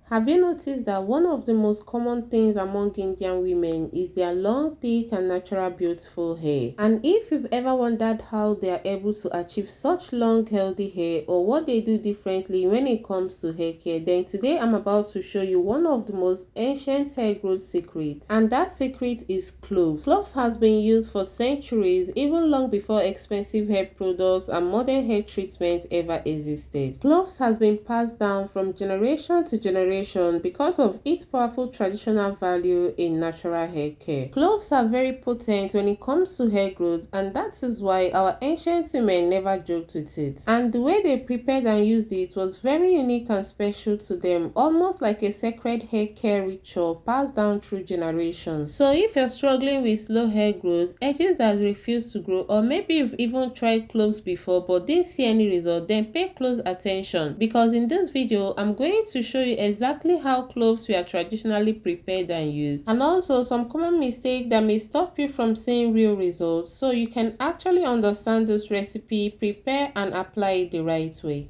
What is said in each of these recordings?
Have you noticed that one of the most common things among Indian women is their long, thick, and natural beautiful hair? And if you've ever wondered how they are able to achieve such long, healthy hair or what they do differently when it comes to hair care, then today I'm about to show you one of the most ancient hair growth secrets. And that secret is cloves. Cloves has been used for centuries, even long before expensive hair products and modern hair treatments ever existed. Cloves has been passed down from generation to generation because of its powerful traditional value in natural hair care. Cloves are very potent when it comes to hair growth, and that is why our ancient women never joked with it. And the way they prepared and used it was very unique and special to them, almost like a sacred hair care ritual passed down through generations. So if you're struggling with slow hair growth, edges that refuse to grow, or maybe you've even tried cloves before but didn't see any result, then pay close attention, because in this video I'm going to show you exactly how cloves were traditionally prepared and used, and also some common mistakes that may stop you from seeing real results, so you can actually understand this recipe, prepare and apply it the right way.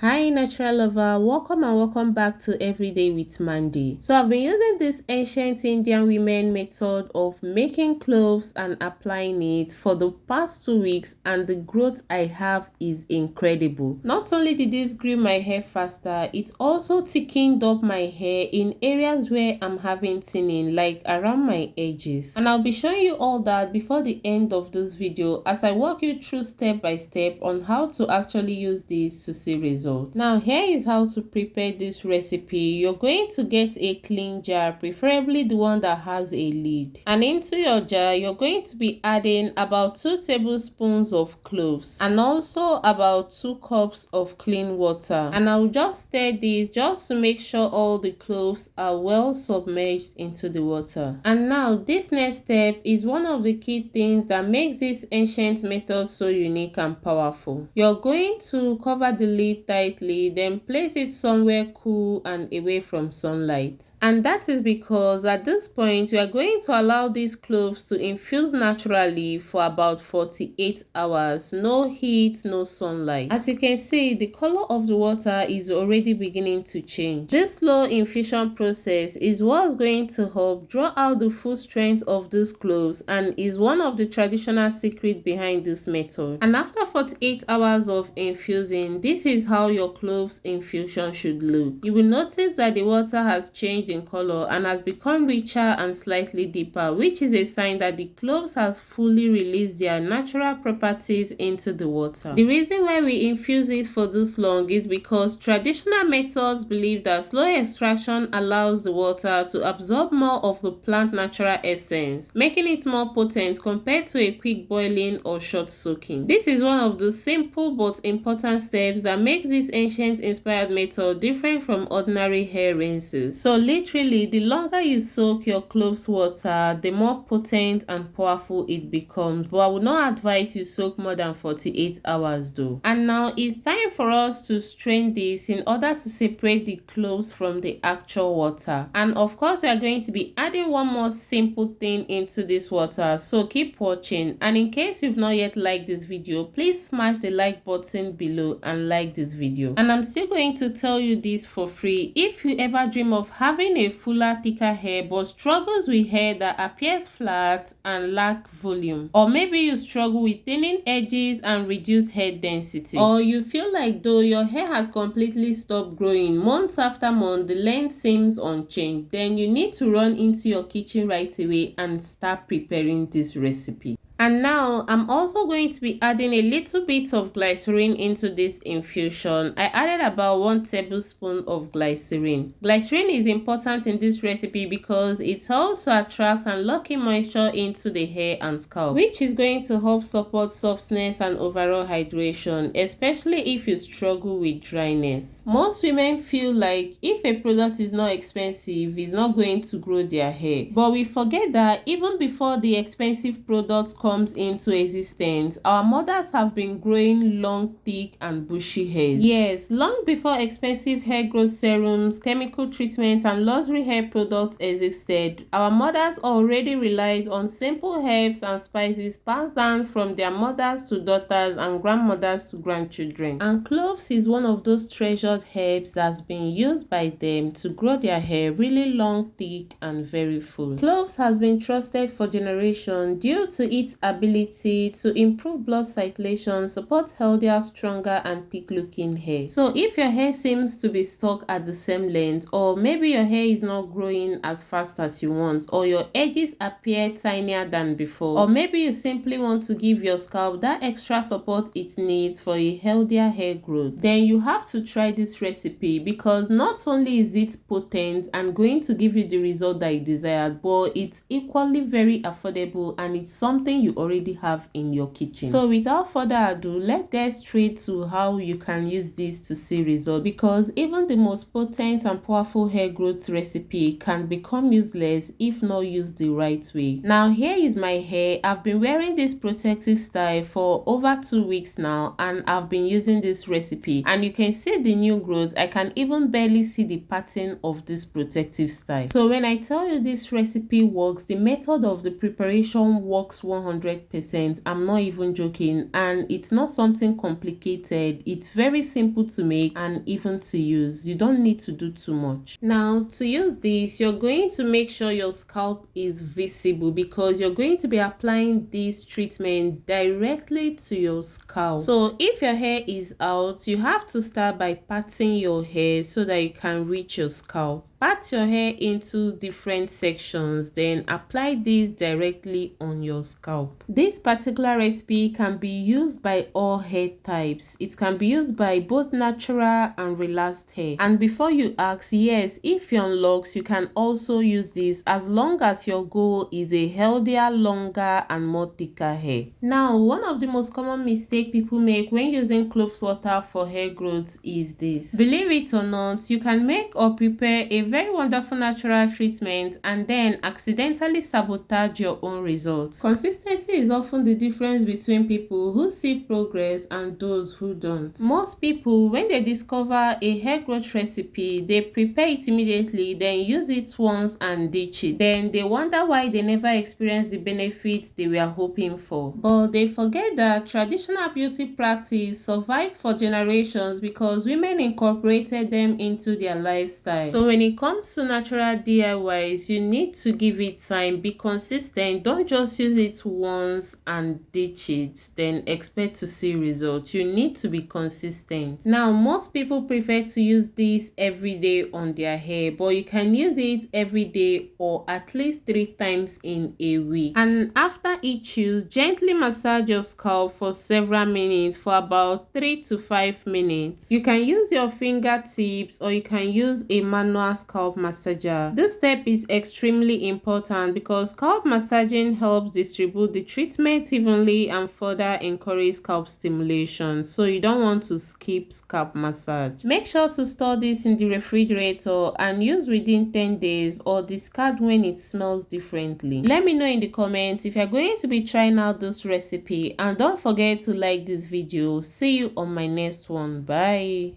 Hi natural lover, welcome back to Everyday with Mandy. So I've been using this ancient Indian women method of making cloves and applying it for the past 2 weeks, and the growth I have is incredible. Not only did it grow my hair faster, it also thickened up my hair in areas where I'm having thinning, like around my edges. And I'll be showing you all that before the end of this video as I walk you through step by step on how to actually use this to see results. Now here is how to prepare this recipe. You're going to get a clean jar, preferably the one that has a lid, and into your jar you're going to be adding about 2 tablespoons of cloves and also about 2 cups of clean water. And I'll just stir this just to make sure all the cloves are well submerged into the water. And now this next step is one of the key things that makes this ancient method so unique and powerful. You're going to cover the lid tightly, then place it somewhere cool and away from sunlight. And that is because at this point we are going to allow these cloves to infuse naturally for about 48 hours. No heat, no sunlight. As you can see, the color of the water is already beginning to change. This slow infusion process is what's going to help draw out the full strength of these cloves and is one of the traditional secrets behind this method. And after 48 hours of infusing, this is how your cloves infusion should look. You will notice that the water has changed in color and has become richer and slightly deeper, which is a sign that the cloves has fully released their natural properties into the water. The reason why we infuse it for this long is because traditional methods believe that slow extraction allows the water to absorb more of the plant natural essence, making it more potent compared to a quick boiling or short soaking. This is one of the simple but important steps that makes this ancient inspired method different from ordinary hair rinses. So literally, the longer you soak your cloves water, the more potent and powerful it becomes. But I would not advise you soak more than 48 hours though. And now it's time for us to strain this in order to separate the cloves from the actual water. And of course, we are going to be adding one more simple thing into this water, so keep watching. And in case you've not yet liked this video, please smash the like button below and like this video. And I'm still going to tell you this for free. If you ever dream of having a fuller, thicker hair but struggles with hair that appears flat and lack volume, or maybe you struggle with thinning edges and reduced hair density, or you feel like though your hair has completely stopped growing month after month, the length seems unchanged, then you need to run into your kitchen right away and start preparing this recipe. And now I'm also going to be adding a little bit of glycerin into this infusion. I added about 1 tablespoon of glycerin. Glycerin is important in this recipe because it helps to attract and lock in moisture into the hair and scalp, which is going to help support softness and overall hydration, especially if you struggle with dryness. Most women feel like if a product is not expensive, it's not going to grow their hair. But we forget that even before the expensive products come comes into existence, our mothers have been growing long, thick and bushy hairs. Yes, long before expensive hair growth serums, chemical treatments and luxury hair products existed, our mothers already relied on simple herbs and spices passed down from their mothers to daughters and grandmothers to grandchildren. And cloves is one of those treasured herbs that's been used by them to grow their hair really long, thick and very full. Cloves has been trusted for generations due to its ability to improve blood circulation, support healthier, stronger and thick looking hair. So if your hair seems to be stuck at the same length, or maybe your hair is not growing as fast as you want, or your edges appear tinier than before, or maybe you simply want to give your scalp that extra support it needs for a healthier hair growth, then you have to try this recipe, because not only is it potent and going to give you the result that you desired, but it's equally very affordable and it's something you already have in your kitchen. So without further ado, let's get straight to how you can use this to see results, because even the most potent and powerful hair growth recipe can become useless if not used the right way. Now here is my hair. I've been wearing this protective style for over 2 weeks now, and I've been using this recipe, and you can see the new growth. I can even barely see the pattern of this protective style. So when I tell you this recipe works, the method of the preparation works 100%. I'm not even joking, and it's not something complicated. It's very simple to make and even to use. You don't need to do too much. Now to use this, you're going to make sure your scalp is visible, because you're going to be applying this treatment directly to your scalp. So if your hair is out, you have to start by parting your hair so that you can reach your scalp. Part your hair into different sections, then apply this directly on your scalp. This particular recipe can be used by all hair types. It can be used by both natural and relaxed hair. And before you ask, yes, if you're on locks, you can also use this, as long as your goal is a healthier, longer and more thicker hair. Now, one of the most common mistakes people make when using cloves water for hair growth is this. Believe it or not, you can make or prepare a very wonderful natural treatment and then accidentally sabotage your own results. Consistency is often the difference between people who see progress and those who don't. Most people, when they discover a hair growth recipe, they prepare it immediately, then use it once and ditch it. Then they wonder why they never experienced the benefits they were hoping for. But they forget that traditional beauty practice survived for generations because women incorporated them into their lifestyle. So when it comes to natural DIYs, you need to give it time, be consistent. Don't just use it once and ditch it then expect to see results. You need to be consistent. Now most people prefer to use this every day on their hair, but you can use it every day or at least 3 times in a week. And after each use, gently massage your scalp for several minutes, for about 3 to 5 minutes. You can use your fingertips or you can use a manual scalp massager. This step is extremely important because scalp massaging helps distribute the treatment evenly and further encourage scalp stimulation, so you don't want to skip scalp massage. Make sure to store this in the refrigerator and use within 10 days or discard when it smells differently. Let me know in the comments if you're going to be trying out this recipe, and don't forget to like this video. See you on my next one. Bye.